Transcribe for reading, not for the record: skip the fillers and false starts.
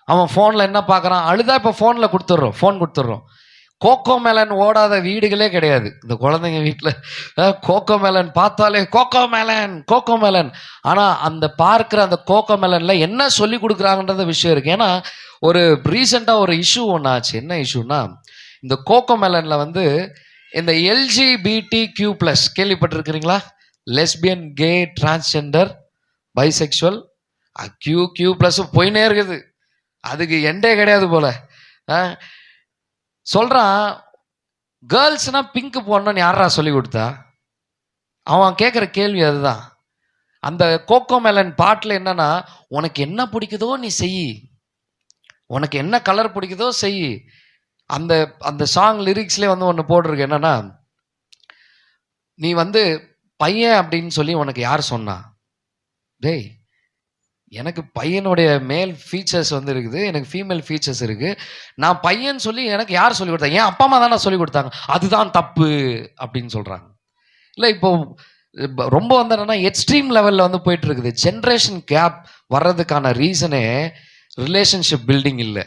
அவன் ஃபோனில் என்ன பார்க்குறான், அழுதா இப்போ ஃபோனில் கொடுத்துட்றோம், ஃபோன் கொடுத்துட்றோம். கோகோ மேலன் ஓடாத வீடுகளே கிடையாது இந்த குழந்தைங்க வீட்டில். கோகோ மேலன் பார்த்தாலே கோகோ மேலன் கோகோ மேலன். ஆனால் அந்த பார்க்குற அந்த கோகோ மேலனில் என்ன சொல்லி கொடுக்குறாங்கன்றத விஷயம் இருக்குது. ஏன்னா ஒரு ரீசெண்டாக ஒரு இஷ்யூ ஒன்று ஆச்சு. என்ன இஷ்யூனா, இந்த கோகோ மேலனில் வந்து இந்த LGBTQ+ கேள்விப்பட்டிருக்கிறீங்களா? Lesbian, gay, transgender, bisexual, Q++ போயினே இருக்குது. அதுக்கு எண்டே கிடையாது போல. சொல்றான், கேர்ள்ஸ்னா பிங்க் போடணும்னு யாரா சொல்லி கொடுத்தா? அவன் கேட்குற கேள்வி அதுதான். அந்த கோகோ மேலன் பாட்டில் என்னன்னா, உனக்கு என்ன பிடிக்குதோ நீ செய், உனக்கு என்ன கலர் பிடிக்குதோ செய். அந்த அந்த சாங் லிரிக்ஸ்லேயே வந்து ஒன்று போட்டிருக்கு, என்னன்னா, நீ வந்து பையன் அப்படின்னு சொல்லி உனக்கு யார் சொன்னா? டேய், எனக்கு பையனுடைய மேல் ஃபீச்சர்ஸ் வந்து இருக்குது, எனக்கு ஃபீமேல் ஃபீச்சர்ஸ் இருக்கு. நான் பையன் சொல்லி எனக்கு யார் சொல்லிக் கொடுத்தா? என் அப்பா அம்மா தானே சொல்லிக் கொடுத்தாங்க. அதுதான் தப்பு அப்படின்னு சொல்றாங்க. இல்லை, இப்போ ரொம்ப வந்து என்னன்னா எக்ஸ்ட்ரீம் லெவலில் வந்து போயிட்டு இருக்குது. ஜென்ரேஷன் கேப் வர்றதுக்கான ரீசனே ரிலேஷன்ஷிப் பில்டிங் இல்லை.